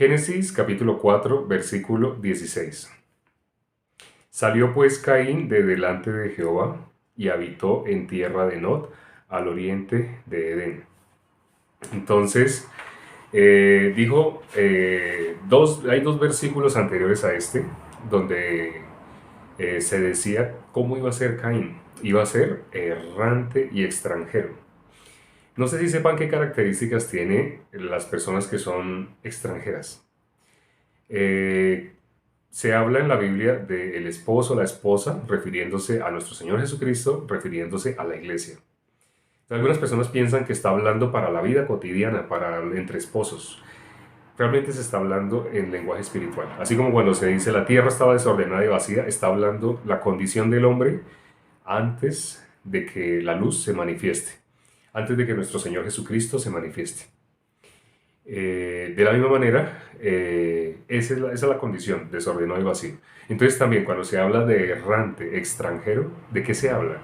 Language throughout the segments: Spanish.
Génesis capítulo 4, versículo 16. Salió pues Caín de delante de Jehová y habitó en tierra de Nod, al oriente de Edén. Entonces, hay dos versículos anteriores a este, donde se decía cómo iba a ser Caín. Iba a ser errante y extranjero. No sé si sepan qué características tiene las personas que son extranjeras. Eh, Se habla en la Biblia del esposo, la esposa, refiriéndose a nuestro Señor Jesucristo, refiriéndose a la iglesia. Algunas personas piensan que está hablando para la vida cotidiana, para entre esposos. Realmente se está hablando en lenguaje espiritual. Así como cuando se dice la tierra estaba desordenada y vacía, está hablando la condición del hombre antes de que la luz se manifieste, antes de que nuestro Señor Jesucristo se manifieste. De la misma manera, esa es la condición, desordenado y vacío. Entonces también cuando se habla de errante, extranjero, ¿de qué se habla?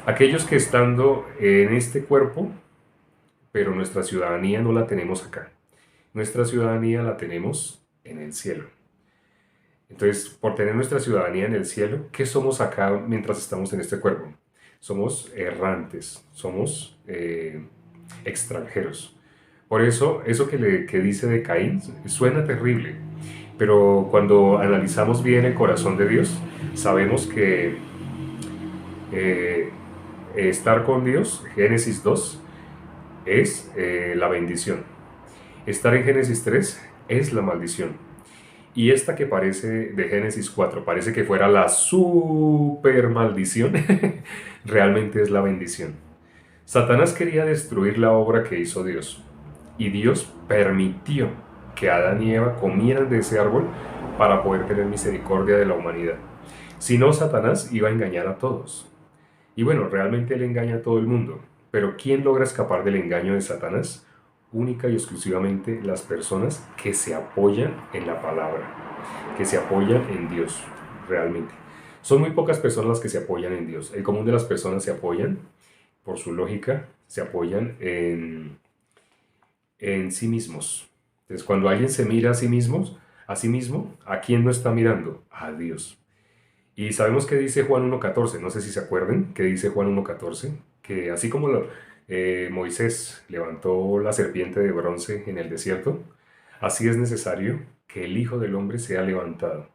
Aquellos que estando en este cuerpo, pero nuestra ciudadanía no la tenemos acá. Nuestra ciudadanía la tenemos en el cielo. Entonces, por tener nuestra ciudadanía en el cielo, ¿qué somos acá mientras estamos en este cuerpo? Somos errantes, somos extranjeros. Por eso que dice de Caín suena terrible, pero cuando analizamos bien el corazón de Dios, sabemos que eh, estar con Dios, Génesis 2, es la bendición. Estar en Génesis 3 es la maldición. Y esta que parece de Génesis 4, parece que fuera la super maldición, realmente es la bendición. Satanás quería destruir la obra que hizo Dios. Y Dios permitió que Adán y Eva comieran de ese árbol para poder tener misericordia de la humanidad. Si no, Satanás iba a engañar a todos. Y bueno, realmente él engaña a todo el mundo. Pero ¿quién logra escapar del engaño de Satanás? Única y exclusivamente las personas que se apoyan en la palabra, que se apoyan en Dios, realmente. Son muy pocas personas las que se apoyan en Dios. El común de las personas se apoyan, por su lógica, se apoyan en sí mismos. Entonces, cuando alguien se mira a sí mismo, ¿a quién no está mirando? A Dios. Y sabemos que dice Juan 1.14, no sé si se acuerdan, que dice Juan 1.14, que así como Moisés levantó la serpiente de bronce en el desierto, así es necesario que el Hijo del Hombre sea levantado.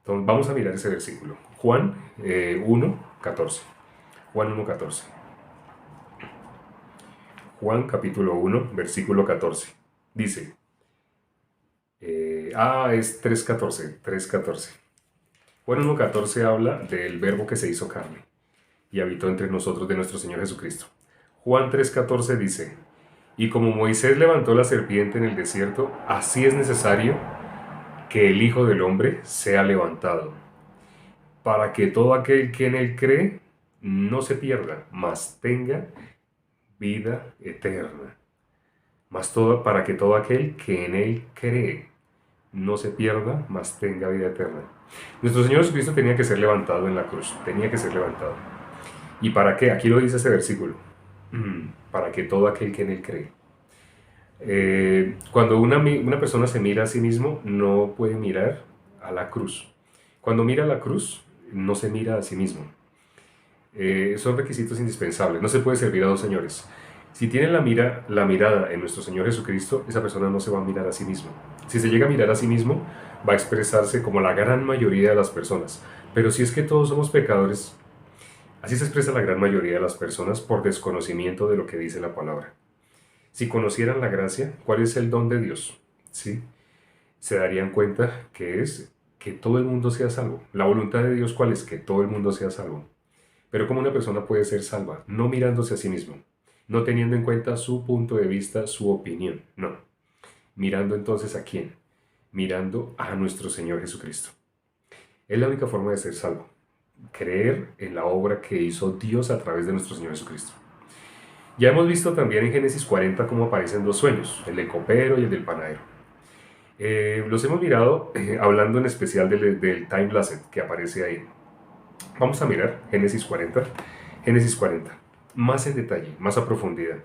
Entonces vamos a mirar ese versículo. Juan 1.14. Juan 1.14. Juan capítulo 1, versículo 14. Dice, es 3.14. Juan 1.14 habla del verbo que se hizo carne y habitó entre nosotros de nuestro Señor Jesucristo. Juan 3.14 dice, y como Moisés levantó la serpiente en el desierto, así es necesario que el Hijo del Hombre sea levantado, para que todo aquel que en él cree no se pierda, mas tenga vida eterna. Para que todo aquel que en él cree no se pierda, mas tenga vida eterna. Nuestro Señor Jesucristo tenía que ser levantado en la cruz, tenía que ser levantado. ¿Y para qué? Aquí lo dice ese versículo. Para que todo aquel que en él cree. Cuando una persona se mira a sí mismo, no puede mirar a la cruz. Cuando mira a la cruz, no se mira a sí mismo. Son requisitos indispensables. No se puede servir a dos señores. Si tiene la mirada en nuestro Señor Jesucristo, esa persona no se va a mirar a sí mismo. Si se llega a mirar a sí mismo, va a expresarse como la gran mayoría de las personas. Pero si es que todos somos pecadores, así se expresa la gran mayoría de las personas por desconocimiento de lo que dice la palabra. Si conocieran la gracia, ¿cuál es el don de Dios? ¿Sí? Se darían cuenta que es que todo el mundo sea salvo. La voluntad de Dios, ¿cuál es? Que todo el mundo sea salvo. Pero ¿cómo una persona puede ser salva? No mirándose a sí mismo, no teniendo en cuenta su punto de vista, su opinión, no. Mirando entonces ¿a quién? Mirando a nuestro Señor Jesucristo. Es la única forma de ser salvo. Creer en la obra que hizo Dios a través de nuestro Señor Jesucristo. Ya hemos visto también en Génesis 40 cómo aparecen dos sueños, el del copero y el del panadero. Los hemos mirado hablando en especial del time blessed que aparece ahí. Vamos a mirar Génesis 40, más en detalle, más a profundidad.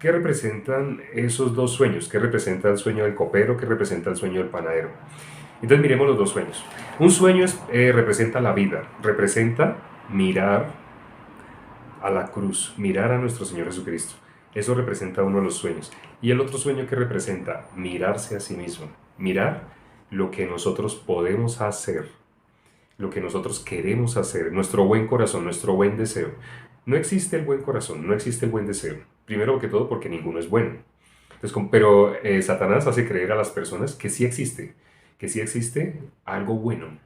¿Qué representan esos dos sueños? ¿Qué representa el sueño del copero? ¿Qué representa el sueño del panadero? Entonces miremos los dos sueños. Un sueño representa la vida, representa mirar a la cruz, mirar a nuestro Señor Jesucristo. Eso representa uno de los sueños. Y el otro sueño que representa mirarse a sí mismo, mirar lo que nosotros podemos hacer, lo que nosotros queremos hacer, nuestro buen corazón, nuestro buen deseo. No existe el buen corazón, no existe el buen deseo. Primero que todo porque ninguno es bueno. Entonces, pero Satanás hace creer a las personas que sí existe algo bueno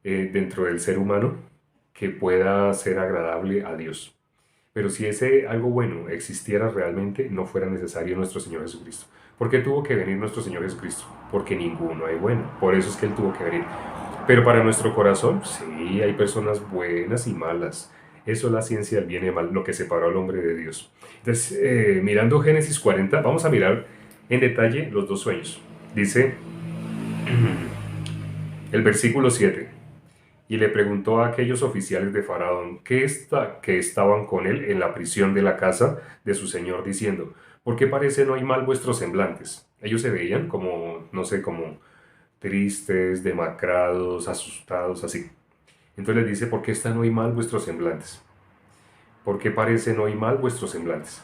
dentro del ser humano que pueda ser agradable a Dios. Pero si ese algo bueno existiera realmente, no fuera necesario nuestro Señor Jesucristo. ¿Por qué tuvo que venir nuestro Señor Jesucristo? Porque ninguno hay bueno. Por eso es que Él tuvo que venir. Pero para nuestro corazón, sí, hay personas buenas y malas. Eso es la ciencia del bien y mal, lo que separó al hombre de Dios. Entonces, mirando Génesis 40, vamos a mirar en detalle los dos sueños. Dice el versículo 7. Y le preguntó a aquellos oficiales de Faraón que estaban con él en la prisión de la casa de su señor, diciendo, ¿por qué parece no hay mal vuestros semblantes? Ellos se veían como, no sé, como tristes, demacrados, asustados, así. Entonces les dice, ¿por qué están hoy mal vuestros semblantes? ¿Por qué parecen hoy mal vuestros semblantes?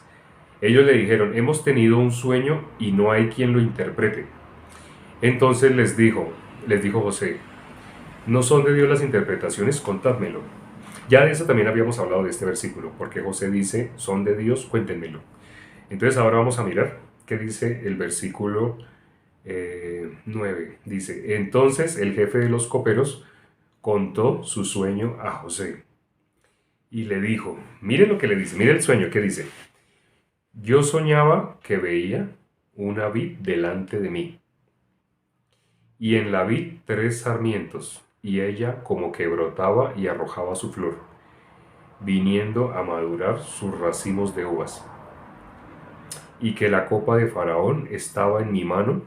Ellos le dijeron, hemos tenido un sueño y no hay quien lo interprete. Entonces les dijo José, ¿no son de Dios las interpretaciones? Contádmelo. Ya de eso también habíamos hablado de este versículo, porque José dice, son de Dios, cuéntenmelo. Entonces ahora vamos a mirar qué dice el versículo 9. Dice, entonces el jefe de los coperos contó su sueño a José y le dijo, mire lo que le dice, mire el sueño que dice, yo soñaba que veía una vid delante de mí y en la vid 3 sarmientos y ella como que brotaba y arrojaba su flor, viniendo a madurar sus racimos de uvas, y que la copa de Faraón estaba en mi mano,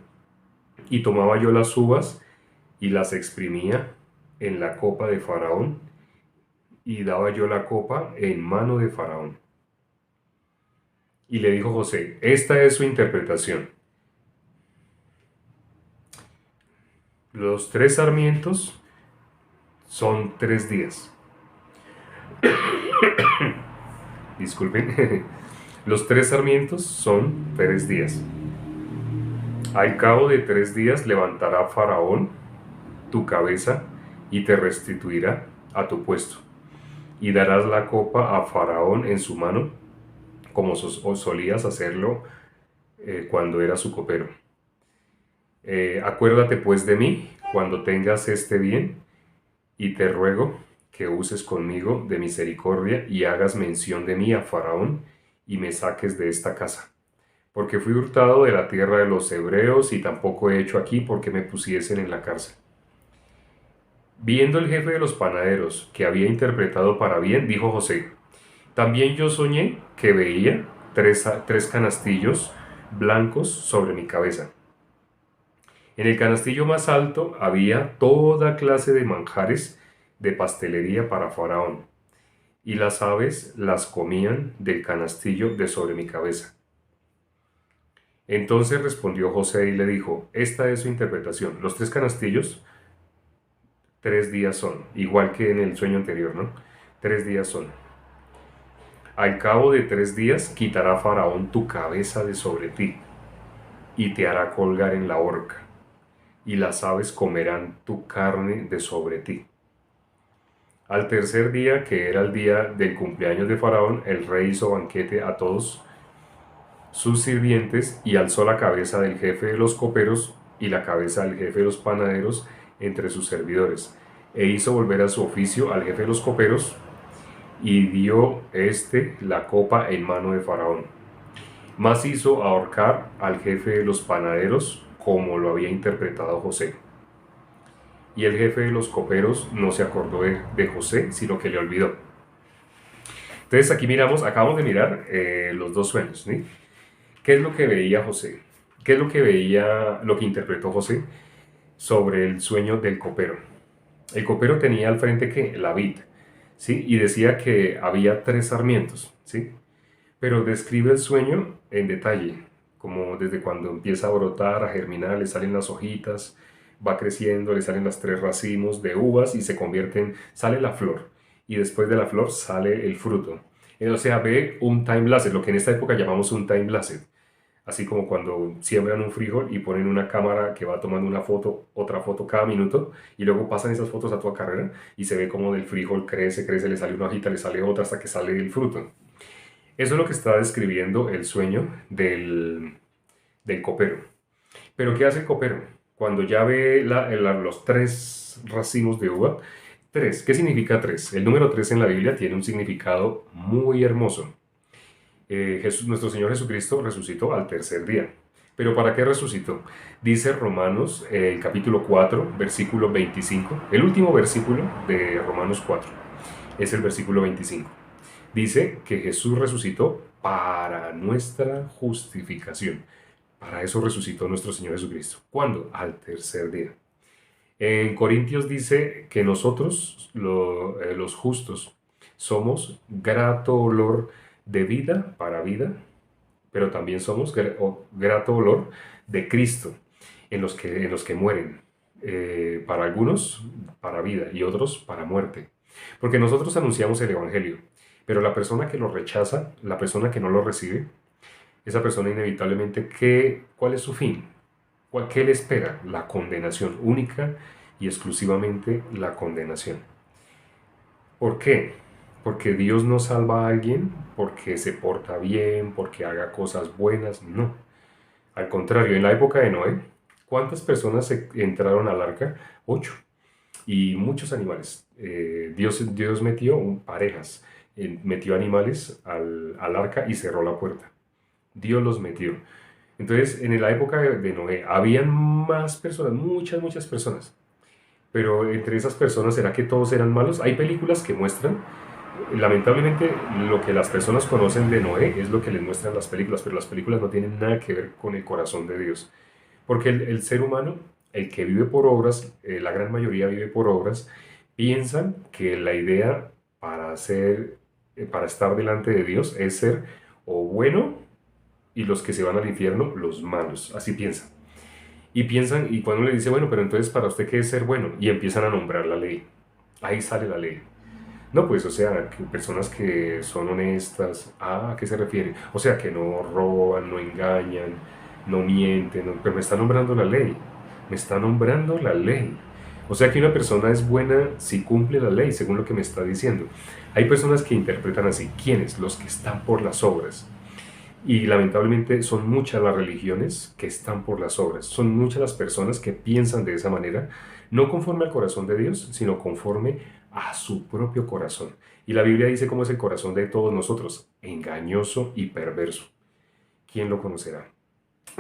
y tomaba yo las uvas y las exprimía en la copa de Faraón, y daba yo la copa en mano de Faraón. Y le dijo José, esta es su interpretación. Los 3 sarmientos son 3 días. Disculpen. Los 3 sarmientos son 3 días. Al cabo de 3 días levantará Faraón tu cabeza y te restituirá a tu puesto. Y darás la copa a Faraón en su mano, como solías hacerlo cuando era su copero. Acuérdate pues de mí cuando tengas este bien, y te ruego que uses conmigo de misericordia y hagas mención de mí a Faraón y me saques de esta casa. Porque fui hurtado de la tierra de los hebreos y tampoco he hecho aquí porque me pusiesen en la cárcel. Viendo el jefe de los panaderos que había interpretado para bien, dijo José, también yo soñé que veía 3 canastillos blancos sobre mi cabeza. En el canastillo más alto había toda clase de manjares de pastelería para Faraón, y las aves las comían del canastillo de sobre mi cabeza. Entonces respondió José y le dijo, esta es su interpretación. Los 3 canastillos, 3 días son, igual que en el sueño anterior, ¿no? 3 días son. Al cabo de 3 días quitará Faraón tu cabeza de sobre ti y te hará colgar en la horca, y las aves comerán tu carne de sobre ti. Al tercer día, que era el día del cumpleaños de Faraón, el rey hizo banquete a todos sus sirvientes y alzó la cabeza del jefe de los coperos y la cabeza del jefe de los panaderos entre sus servidores, e hizo volver a su oficio al jefe de los coperos, y dio la copa en mano de Faraón. Mas hizo ahorcar al jefe de los panaderos como lo había interpretado José. Y el jefe de los coperos no se acordó de José, sino que le olvidó. Entonces aquí acabamos de mirar los dos sueños, ¿sí? ¿Qué es lo que veía José? ¿Qué es lo que interpretó José sobre el sueño del copero? El copero tenía al frente, ¿qué? La vid, ¿sí? Y decía que había 3 sarmientos, ¿sí? pero describe el sueño en detalle, como desde cuando empieza a brotar, a germinar, le salen las hojitas, va creciendo, le salen las tres racimos de uvas y se convierten, sale la flor, y después de la flor sale el fruto. O sea, ve un time lapse, lo que en esta época llamamos un time lapse. Así como cuando siembran un frijol y ponen una cámara que va tomando una foto, otra foto cada minuto, y luego pasan esas fotos a toda carrera y se ve como del frijol crece, crece, le sale una hojita, le sale otra hasta que sale el fruto. Eso es lo que está describiendo el sueño del copero. Pero ¿qué hace el copero? Cuando ya ve los tres racimos de uva, tres, ¿qué significa tres? El número tres en la Biblia tiene un significado muy hermoso. Nuestro Señor Jesucristo resucitó al tercer día. ¿Pero para qué resucitó? Dice Romanos, capítulo 4, versículo 25. El último versículo de Romanos 4 es el versículo 25. Dice que Jesús resucitó para nuestra justificación. Para eso resucitó nuestro Señor Jesucristo. ¿Cuándo? Al tercer día. En Corintios dice que nosotros, los justos, somos grato olor de vida para vida, pero también somos grato olor de Cristo en los que mueren. Para algunos, para vida y otros, para muerte. Porque nosotros anunciamos el Evangelio, pero la persona que lo rechaza, la persona que no lo recibe, esa persona inevitablemente, ¿cuál es su fin? ¿Qué le espera? La condenación única y exclusivamente la condenación. ¿Por qué? Porque Dios no salva a alguien porque se porta bien, porque haga cosas buenas, no. Al contrario, en la época de Noé, ¿cuántas personas entraron al arca? 8. Y muchos animales. Dios metió parejas, metió animales al arca y cerró la puerta. Dios los metió. Entonces, en la época de Noé, habían más personas, muchas personas. Pero entre esas personas, ¿será que todos eran malos? Hay películas que muestran, lamentablemente, lo que las personas conocen de Noé es lo que les muestran las películas, pero las películas no tienen nada que ver con el corazón de Dios. Porque el ser humano, el que vive por obras, la gran mayoría vive por obras, piensan que la idea para estar delante de Dios es ser o bueno, y los que se van al infierno, los malos. Así piensan. Y piensan, y cuando le dice, bueno, pero entonces para usted qué es ser bueno, y empiezan a nombrar la ley. Ahí sale la ley. No, pues, o sea, que personas que son honestas. ¿A qué se refiere? O sea, que no roban, no engañan, no mienten, pero me está nombrando la ley. Me está nombrando la ley. O sea que una persona es buena si cumple la ley, según lo que me está diciendo. Hay personas que interpretan así. ¿Quiénes? Los que están por las obras. Y lamentablemente son muchas las religiones que están por las obras, son muchas las personas que piensan de esa manera, no conforme al corazón de Dios, sino conforme a su propio corazón. Y la Biblia dice cómo es el corazón de todos nosotros, engañoso y perverso. ¿Quién lo conocerá?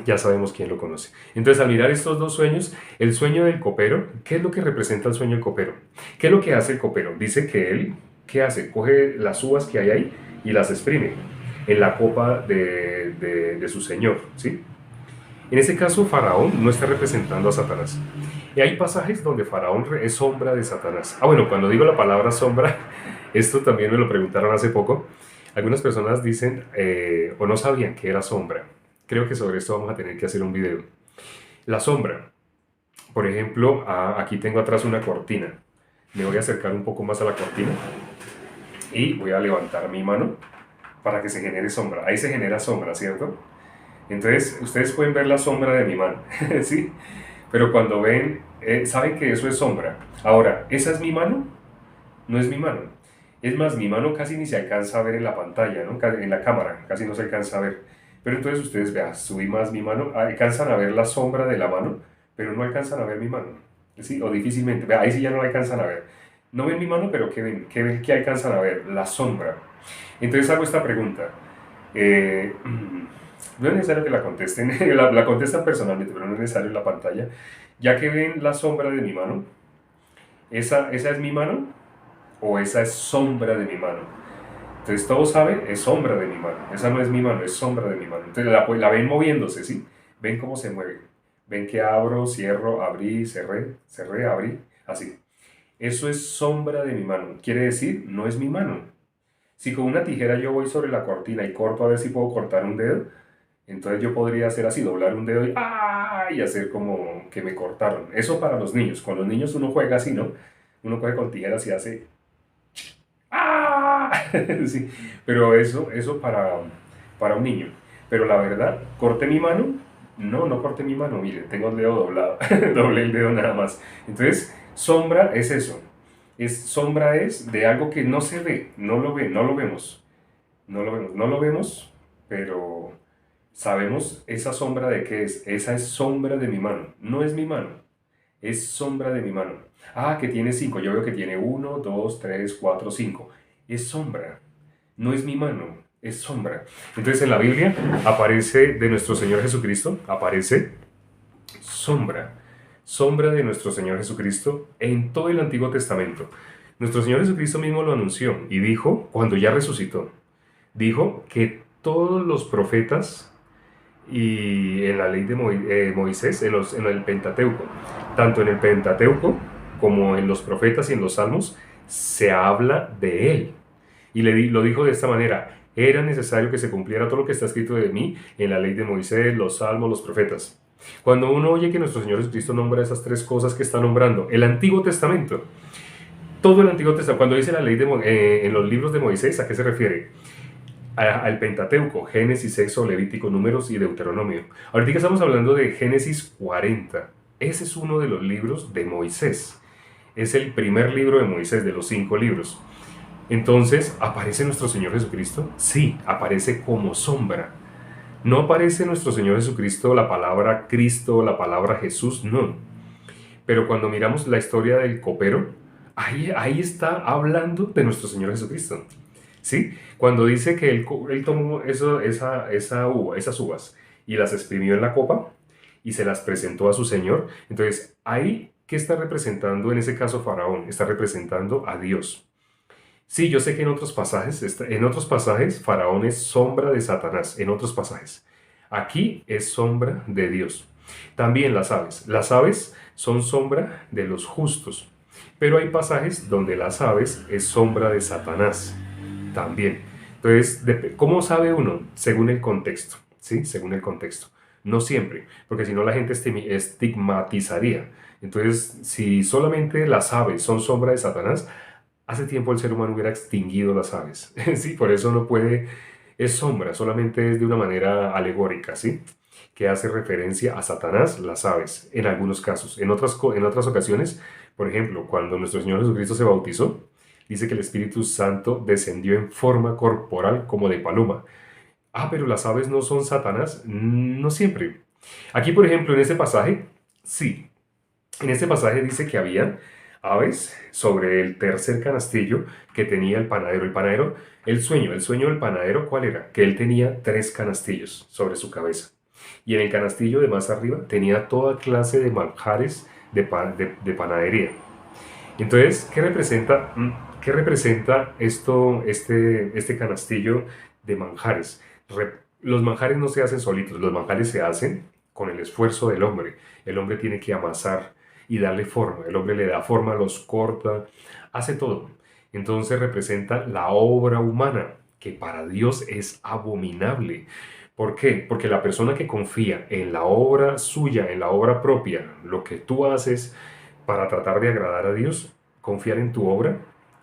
Ya sabemos quién lo conoce. Entonces, al mirar estos dos sueños, el sueño del copero, ¿qué es lo que representa el sueño del copero? ¿Qué es lo que hace el copero? Dice que él, ¿qué hace? Coge las uvas que hay ahí y las exprime en la copa de su señor, ¿sí? En ese caso, Faraón no está representando a Satanás. Y hay pasajes donde Faraón es sombra de Satanás. Ah, bueno, cuando digo la palabra sombra, esto también me lo preguntaron hace poco. Algunas personas dicen o no sabían que era sombra. Creo que sobre esto vamos a tener que hacer un video. La sombra. Por ejemplo, aquí tengo atrás una cortina. Me voy a acercar un poco más a la cortina y voy a levantar mi mano para que se genere sombra. Ahí se genera sombra, ¿cierto? Entonces, ustedes pueden ver la sombra de mi mano, ¿sí? Pero cuando ven, saben que eso es sombra. Ahora, ¿esa es mi mano? No es mi mano. Es más, mi mano casi ni se alcanza a ver en la pantalla, ¿no? En la cámara, casi no se alcanza a ver. Pero entonces ustedes vean, subí más mi mano, alcanzan a ver la sombra de la mano, pero no alcanzan a ver mi mano, ¿sí? O difícilmente, vean, ahí sí ya no la alcanzan a ver. No ven mi mano, pero ¿qué ven? ¿Qué alcanzan a ver? La sombra. Entonces hago esta pregunta. Eh, no es necesario que la contesten, la contestan personalmente, pero no es necesario en la pantalla. Ya que ven la sombra de mi mano, ¿esa es mi mano o esa es sombra de mi mano? Entonces todos saben, es sombra de mi mano. Esa no es mi mano, es sombra de mi mano. Entonces la ven moviéndose, ¿sí? Ven cómo se mueve. Ven que abro, cierro, abrí, cerré, cerré, abrí, así. Eso es sombra de mi mano. Quiere decir, no es mi mano. Si con una tijera yo voy sobre la cortina y corto a ver si puedo cortar un dedo, entonces yo podría hacer así, doblar un dedo y, ¡ah! Y hacer como que me cortaron. Eso para los niños. Con los niños uno juega así, ¿no? Uno coge con tijeras y hace, ¡ah! Sí, pero eso para un niño. Pero la verdad, corté mi mano. No, no corté mi mano, mire, tengo el dedo doblado. Doblé el dedo nada más. Entonces, sombra es eso. Sombra es de algo que no se ve, no lo vemos. No lo vemos, pero sabemos esa sombra de qué es. Esa es sombra de mi mano. No es mi mano, es sombra de mi mano. Ah, que tiene 5. Yo veo que tiene 1, 2, 3, 4, 5. Es sombra. No es mi mano, es sombra. Entonces en la Biblia aparece de nuestro Señor Jesucristo, aparece sombra. Sombra de nuestro Señor Jesucristo en todo el Antiguo Testamento. Nuestro Señor Jesucristo mismo lo anunció y dijo, cuando ya resucitó, dijo que todos los profetas y en la ley de Moisés, en el Pentateuco, tanto en el Pentateuco como en los profetas y en los salmos, se habla de él. Y lo dijo de esta manera: era necesario que se cumpliera todo lo que está escrito de mí en la ley de Moisés, los salmos, los profetas. Cuando uno oye que nuestro Señor Jesucristo nombra esas tres cosas que está nombrando, el Antiguo Testamento, todo el Antiguo Testamento, cuando dice la ley en los libros de Moisés, ¿a qué se refiere? Al Pentateuco, Génesis, Éxodo, Levítico, Números y Deuteronomio. Ahorita estamos hablando de Génesis 40. Ese es uno de los libros de Moisés. Es el primer libro de Moisés, de los 5 libros. Entonces, ¿aparece nuestro Señor Jesucristo? Sí, aparece como sombra. No aparece nuestro Señor Jesucristo la palabra Cristo, la palabra Jesús, no. Pero cuando miramos la historia del copero, ahí está hablando de nuestro Señor Jesucristo. ¿Sí? Cuando dice que él tomó esas uvas y las exprimió en la copa y se las presentó a su Señor, entonces ahí, ¿qué está representando en ese caso Faraón? Está representando a Dios. Sí, yo sé que en otros pasajes Faraón es sombra de Satanás, en otros pasajes. Aquí es sombra de Dios. También las aves. Las aves son sombra de los justos. Pero hay pasajes donde las aves es sombra de Satanás también. Entonces, ¿cómo sabe uno? Según el contexto, ¿sí? Según el contexto. No siempre, porque si no la gente estigmatizaría. Entonces, si solamente las aves son sombra de Satanás, hace tiempo el ser humano hubiera extinguido las aves. Sí, por eso no puede, es sombra, solamente es de una manera alegórica, ¿sí? Que hace referencia a Satanás, las aves, en algunos casos. En otras ocasiones, por ejemplo, cuando nuestro Señor Jesucristo se bautizó, dice que el Espíritu Santo descendió en forma corporal como de paloma. Ah, pero las aves no son Satanás. No siempre. Aquí, por ejemplo, en este pasaje, sí. En este pasaje dice que había aves sobre el tercer canastillo que tenía el panadero. El panadero, el sueño del panadero, ¿cuál era? Que él tenía 3 canastillos sobre su cabeza. Y en el canastillo de más arriba tenía toda clase de manjares de panadería. Entonces, qué representa este canastillo de manjares? Los manjares no se hacen solitos, los manjares se hacen con el esfuerzo del hombre. El hombre tiene que amasar y darle forma. El hombre le da forma, los corta, hace todo. Entonces representa la obra humana, que para Dios es abominable. ¿Por qué? Porque la persona que confía en la obra suya, en la obra propia, lo que tú haces para tratar de agradar a Dios, confiar en tu obra,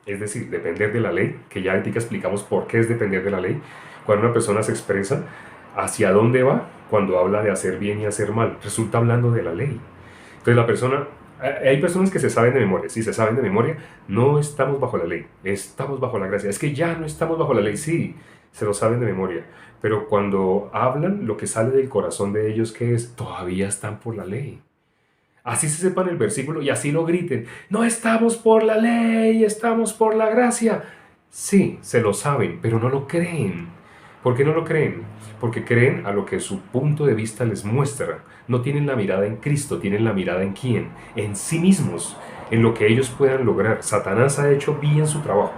es decir, depender de la ley, que ya ahorita explicamos por qué es depender de la ley. Cuando una persona se expresa hacia dónde va, cuando habla de hacer bien y hacer mal, resulta hablando de la ley. Entonces hay personas que se saben de memoria. Si se saben de memoria, no estamos bajo la ley, estamos bajo la gracia. Es que ya no estamos bajo la ley, sí, se lo saben de memoria. Pero cuando hablan, lo que sale del corazón de ellos, ¿qué es? Todavía están por la ley. Así se sepan el versículo y así lo griten. No estamos por la ley, estamos por la gracia. Sí, se lo saben, pero no lo creen. ¿Por qué no lo creen? Porque creen a lo que su punto de vista les muestra. No tienen la mirada en Cristo, tienen la mirada en quién, en sí mismos, en lo que ellos puedan lograr. Satanás ha hecho bien su trabajo.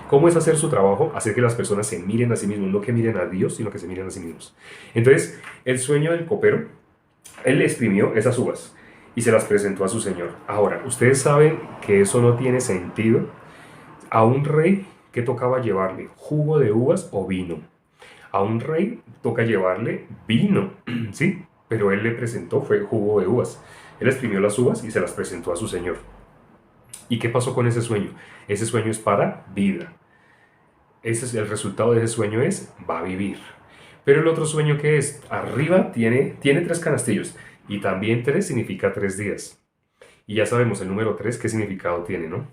¿Cómo es hacer su trabajo? Hacer que las personas se miren a sí mismos, no que miren a Dios, sino que se miren a sí mismos. Entonces, el sueño del copero, él le exprimió esas uvas y se las presentó a su señor. Ahora, ustedes saben que eso no tiene sentido. A un rey, ¿Qué tocaba llevarle? ¿Jugo de uvas o vino? A un rey toca llevarle vino, ¿sí? Pero él le presentó, fue jugo de uvas. Él exprimió las uvas y se las presentó a su señor. ¿Y qué pasó con ese sueño? Ese sueño es para vida. Ese es el resultado de ese sueño, es va a vivir. Pero el otro sueño que es, arriba tiene 3 canastillos y también 3 significa 3 días. Y ya sabemos el número 3 qué significado tiene, ¿no?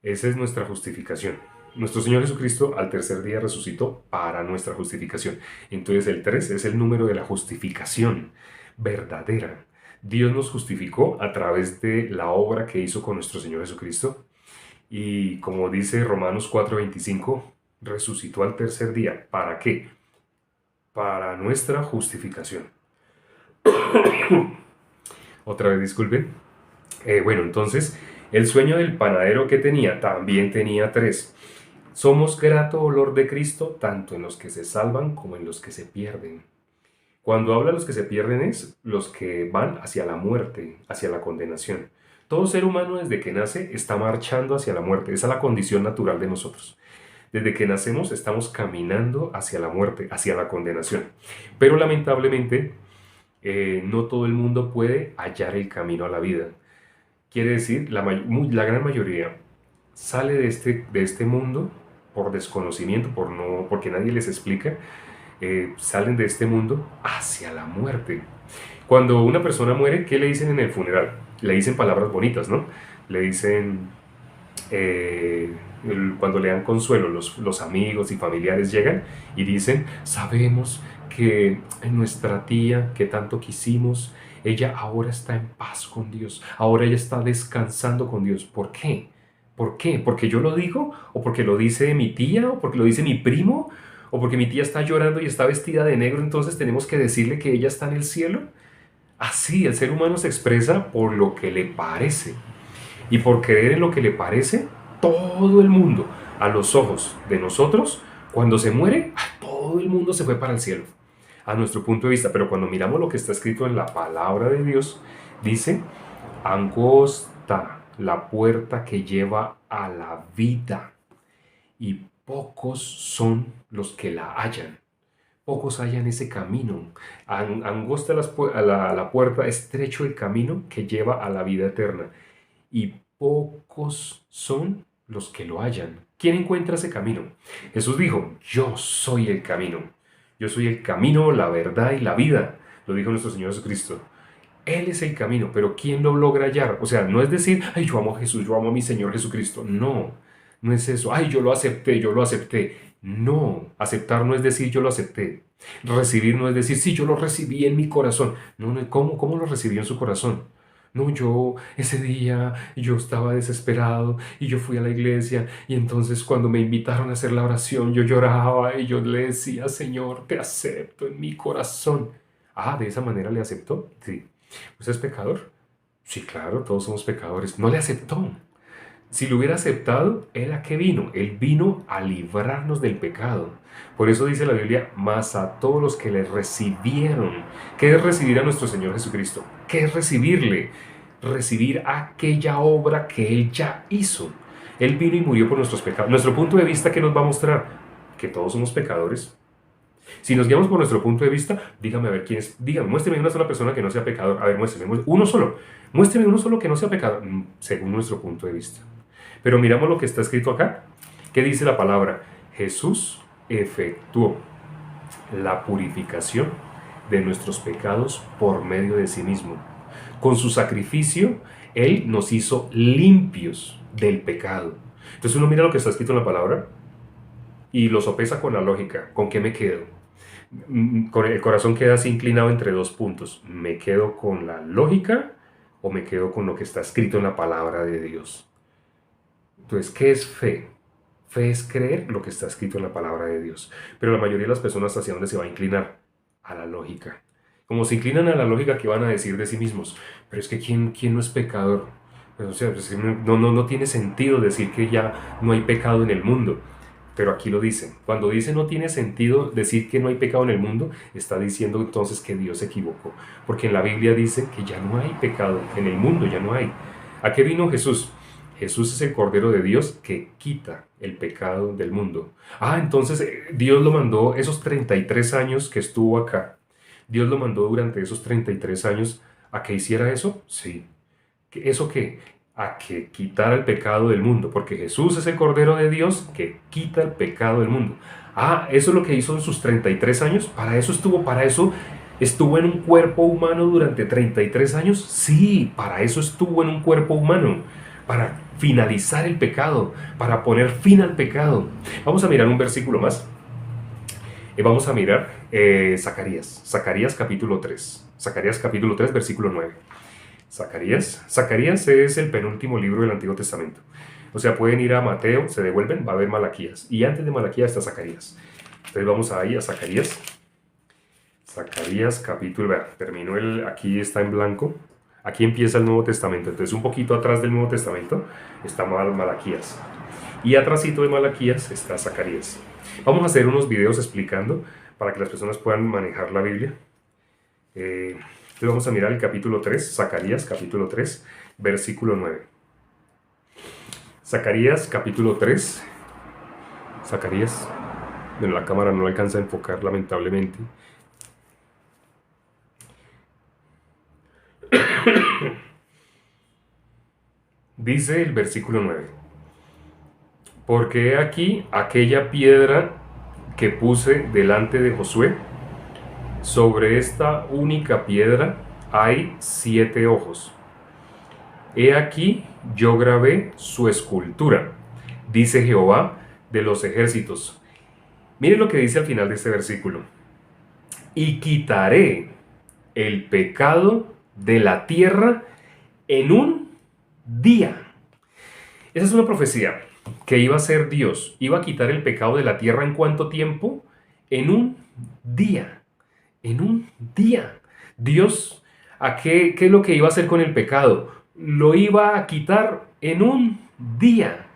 Esa es nuestra justificación. Nuestro Señor Jesucristo al tercer día resucitó para nuestra justificación. Entonces el 3 es el número de la justificación verdadera. Dios nos justificó a través de la obra que hizo con nuestro Señor Jesucristo. Y como dice Romanos 4:25, resucitó al tercer día. ¿Para qué? Para nuestra justificación. Otra vez, disculpen. Bueno, entonces, el sueño del panadero que tenía, también tenía 3. Somos grato olor de Cristo, tanto en los que se salvan como en los que se pierden. Cuando habla de los que se pierden es los que van hacia la muerte, hacia la condenación. Todo ser humano desde que nace está marchando hacia la muerte. Esa es la condición natural de nosotros. Desde que nacemos estamos caminando hacia la muerte, hacia la condenación. Pero lamentablemente no todo el mundo puede hallar el camino a la vida. Quiere decir, la gran mayoría sale de este mundo por desconocimiento, porque nadie les explica, salen de este mundo hacia la muerte. Cuando una persona muere, ¿qué le dicen en el funeral? Le dicen palabras bonitas, ¿no? Le dicen, cuando le dan consuelo, los amigos y familiares llegan y dicen, sabemos que nuestra tía que tanto quisimos, ella ahora está en paz con Dios, ahora ella está descansando con Dios. ¿Por qué? ¿Por qué? ¿Porque yo lo digo? ¿O porque lo dice mi tía? ¿O porque lo dice mi primo? ¿O porque mi tía está llorando y está vestida de negro, entonces tenemos que decirle que ella está en el cielo? Así, el ser humano se expresa por lo que le parece. Y por creer en lo que le parece, todo el mundo, a los ojos de nosotros, cuando se muere, todo el mundo se fue para el cielo, a nuestro punto de vista. Pero cuando miramos lo que está escrito en la palabra de Dios, dice, angosta la puerta que lleva a la vida, y pocos son los que la hallan. Pocos hallan ese camino. Angosta la puerta, estrecho el camino que lleva a la vida eterna, y pocos son los que lo hallan. ¿Quién encuentra ese camino? Jesús dijo, yo soy el camino. Yo soy el camino, la verdad y la vida. Lo dijo nuestro Señor Jesucristo. Él es el camino, pero ¿quién lo logra hallar? O sea, no es decir, ay, yo amo a Jesús, yo amo a mi Señor Jesucristo. No, no es eso. Ay, yo lo acepté, yo lo acepté. No, aceptar no es decir yo lo acepté. Recibir no es decir, sí, yo lo recibí en mi corazón. No, no, ¿cómo lo recibió en su corazón? No, ese día yo estaba desesperado y yo fui a la iglesia y entonces cuando me invitaron a hacer la oración yo lloraba y yo le decía, Señor, te acepto en mi corazón. Ah, ¿de esa manera le aceptó? Sí. ¿Usted es pecador? Sí, claro, todos somos pecadores. No le aceptó. Si lo hubiera aceptado, ¿él a qué vino? Él vino a librarnos del pecado. Por eso dice la Biblia, más a todos los que le recibieron. ¿Qué es recibir a nuestro Señor Jesucristo? ¿Qué es recibirle? Recibir aquella obra que Él ya hizo. Él vino y murió por nuestros pecados. Nuestro punto de vista, ¿qué nos va a mostrar? Que todos somos pecadores. Si nos guiamos por nuestro punto de vista, dígame a ver quién es. Dígame, muéstreme una sola persona que no sea pecador. A ver, muéstreme uno solo. Muéstreme uno solo que no sea pecador, según nuestro punto de vista. Pero miramos lo que está escrito acá. ¿Qué dice la palabra? Jesús efectuó la purificación de nuestros pecados por medio de sí mismo. Con su sacrificio, Él nos hizo limpios del pecado. Entonces uno mira lo que está escrito en la palabra y lo sopesa con la lógica. ¿Con qué me quedo? El corazón queda así inclinado entre dos puntos. ¿Me quedo con la lógica o me quedo con lo que está escrito en la palabra de Dios? Entonces, ¿qué es fe? Fe es creer lo que está escrito en la palabra de Dios. Pero la mayoría de las personas, ¿hacia dónde se va a inclinar? A la lógica. Como se inclinan a la lógica, ¿qué van a decir de sí mismos? Pero es que ¿quién no es pecador? Pues, o sea, pues, no tiene sentido decir que ya no hay pecado en el mundo. Pero aquí lo dicen. Cuando dice no tiene sentido decir que no hay pecado en el mundo, está diciendo entonces que Dios se equivocó. Porque en la Biblia dice que ya no hay pecado en el mundo, ya no hay. ¿A qué vino Jesús? Jesús es el Cordero de Dios que quita el pecado del mundo. Entonces Dios lo mandó esos 33 años que estuvo acá. Dios lo mandó durante esos 33 años a que hiciera eso. Sí. ¿Eso qué? A que quitara el pecado del mundo, porque Jesús es el Cordero de Dios que quita el pecado del mundo. Eso es lo que hizo en sus 33 años. Para eso estuvo en un cuerpo humano durante 33 años. Sí, para eso estuvo en un cuerpo humano, para finalizar el pecado, para poner fin al pecado. Vamos a mirar un versículo más. Vamos a mirar Zacarías capítulo 3. Zacarías capítulo 3, versículo 9. Zacarías es el penúltimo libro del Antiguo Testamento. O sea, pueden ir a Mateo, se devuelven, va a haber Malaquías. Y antes de Malaquías está Zacarías. Entonces vamos ahí a Zacarías. Zacarías capítulo, aquí está en blanco. Aquí empieza el Nuevo Testamento. Entonces un poquito atrás del Nuevo Testamento está Malaquías. Y atrásito de Malaquías está Zacarías. Vamos a hacer unos videos explicando para que las personas puedan manejar la Biblia. Entonces vamos a mirar el capítulo 3, Zacarías capítulo 3, versículo 9. Zacarías capítulo 3. Zacarías, bueno, la cámara no alcanza a enfocar lamentablemente. Dice el versículo 9: porque he aquí aquella piedra que puse delante de Josué, sobre esta única piedra hay 7 ojos. He aquí yo grabé su escultura, dice Jehová de los ejércitos. Miren lo que dice al final de este versículo: y quitaré el pecado de la tierra en un día. Esa es una profecía que iba a ser Dios. Iba a quitar el pecado de la tierra ¿en cuánto tiempo? En un día. En un día. Dios, ¿qué es lo que iba a hacer con el pecado? Lo iba a quitar en un día.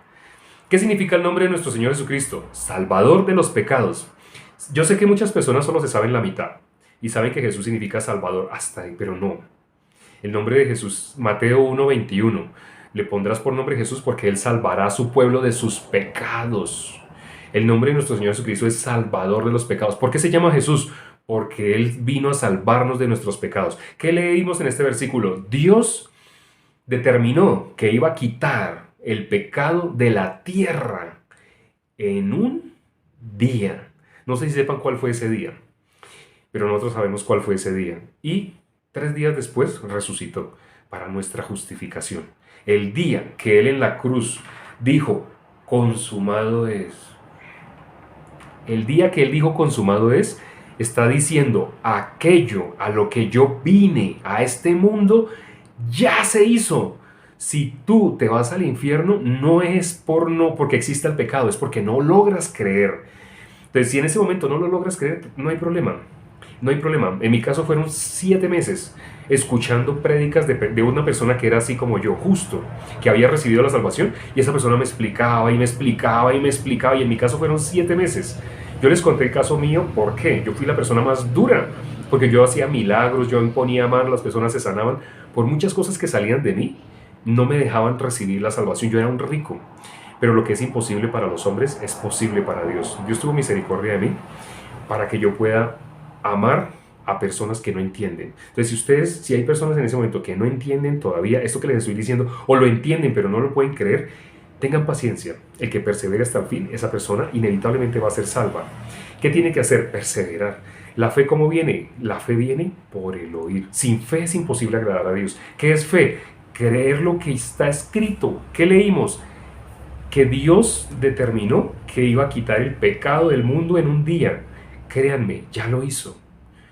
¿Qué significa el nombre de nuestro Señor Jesucristo? Salvador de los pecados. Yo sé que muchas personas solo se saben la mitad y saben que Jesús significa Salvador, hasta ahí, pero no. El nombre de Jesús, Mateo 1:21, le pondrás por nombre Jesús porque Él salvará a su pueblo de sus pecados. El nombre de nuestro Señor Jesucristo es Salvador de los pecados. ¿Por qué se llama Jesús? Porque Él vino a salvarnos de nuestros pecados. ¿Qué leímos en este versículo? Dios determinó que iba a quitar el pecado de la tierra en un día. No sé si sepan cuál fue ese día, pero nosotros sabemos cuál fue ese día. Y 3 días después resucitó para nuestra justificación. El día que Él en la cruz dijo, consumado es. El día que Él dijo, consumado es, está diciendo, aquello a lo que yo vine a este mundo, ya se hizo. Si tú te vas al infierno, no es porque exista el pecado, es porque no logras creer. Entonces, si en ese momento no lo logras creer, no hay problema. No hay problema. En mi caso fueron 7 meses escuchando prédicas de una persona que era así como yo, justo, que había recibido la salvación, y esa persona me explicaba y me explicaba y me explicaba, y en mi caso fueron 7 meses. Yo les conté el caso mío, ¿por qué? Yo fui la persona más dura, porque yo hacía milagros, yo imponía manos, las personas se sanaban, por muchas cosas que salían de mí, no me dejaban recibir la salvación, yo era un rico. Pero lo que es imposible para los hombres es posible para Dios. Dios tuvo misericordia de mí para que yo pueda amar a personas que no entienden. Entonces, si hay personas en ese momento que no entienden todavía esto que les estoy diciendo, o lo entienden pero no lo pueden creer, tengan paciencia. El que persevera hasta el fin, esa persona inevitablemente va a ser salva. ¿Qué tiene que hacer? Perseverar. ¿La fe cómo viene? La fe viene por el oír. Sin fe es imposible agradar a Dios. ¿Qué es fe? Creer lo que está escrito. ¿Qué leímos? Que Dios determinó que iba a quitar el pecado del mundo en un día. Créanme, ya lo hizo.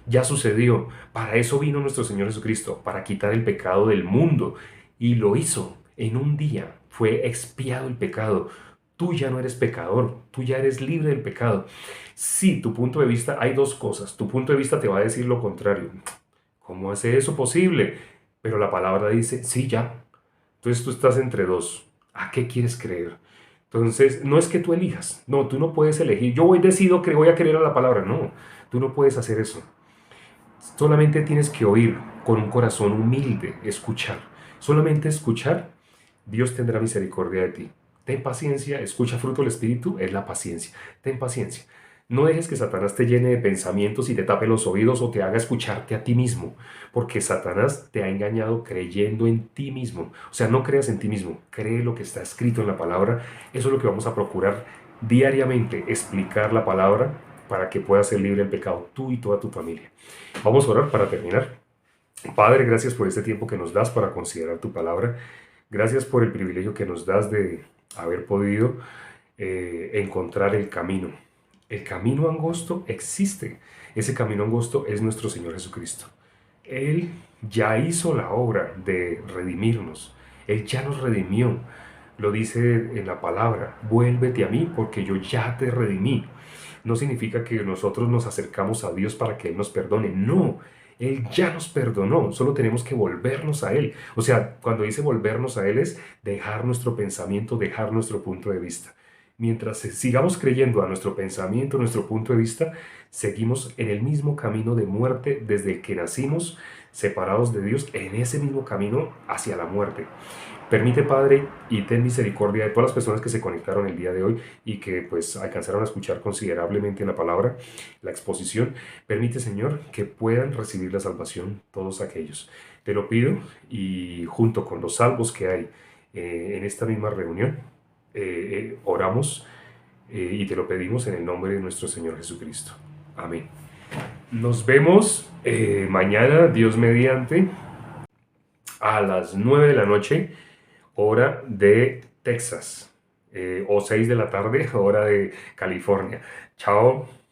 Ya sucedió. Para eso vino nuestro Señor Jesucristo, para quitar el pecado del mundo. Y lo hizo en un día. Fue expiado el pecado. Tú ya no eres pecador, tú ya eres libre del pecado. Sí, tu punto de vista, hay 2 cosas. Tu punto de vista te va a decir lo contrario. ¿Cómo hace eso posible? Pero la palabra dice, sí, ya. Entonces tú estás entre 2. ¿A qué quieres creer? Entonces, no es que tú elijas. No, tú no puedes elegir. Yo decido que voy a creer a la palabra. No, tú no puedes hacer eso. Solamente tienes que oír con un corazón humilde, escuchar. Solamente escuchar Dios tendrá misericordia de ti. Ten paciencia, escucha, fruto del Espíritu es la paciencia. Ten paciencia. No dejes que Satanás te llene de pensamientos y te tape los oídos o te haga escucharte a ti mismo, porque Satanás te ha engañado creyendo en ti mismo. O sea, no creas en ti mismo, cree lo que está escrito en la palabra. Eso es lo que vamos a procurar diariamente, explicar la palabra para que puedas ser libre del pecado, tú y toda tu familia. Vamos a orar para terminar. Padre, gracias por este tiempo que nos das para considerar tu palabra. Gracias por el privilegio que nos das de haber podido encontrar el camino. El camino angosto existe. Ese camino angosto es nuestro Señor Jesucristo. Él ya hizo la obra de redimirnos. Él ya nos redimió. Lo dice en la palabra, vuélvete a mí porque yo ya te redimí. No significa que nosotros nos acercamos a Dios para que Él nos perdone. No, Él ya nos perdonó. Solo tenemos que volvernos a Él. O sea, cuando dice volvernos a Él es dejar nuestro pensamiento, dejar nuestro punto de vista. Mientras sigamos creyendo a nuestro pensamiento, nuestro punto de vista, seguimos en el mismo camino de muerte desde que nacimos, separados de Dios, en ese mismo camino hacia la muerte. Permite, Padre, y ten misericordia de todas las personas que se conectaron el día de hoy y que pues alcanzaron a escuchar considerablemente la palabra, la exposición. Permite, Señor, que puedan recibir la salvación todos aquellos. Te lo pido y junto con los salvos que hay en esta misma reunión, oramos y te lo pedimos en el nombre de nuestro Señor Jesucristo. Amén. Nos vemos mañana, Dios mediante, a las 9 de la noche, hora de Texas, o 6 de la tarde, hora de California. Chao.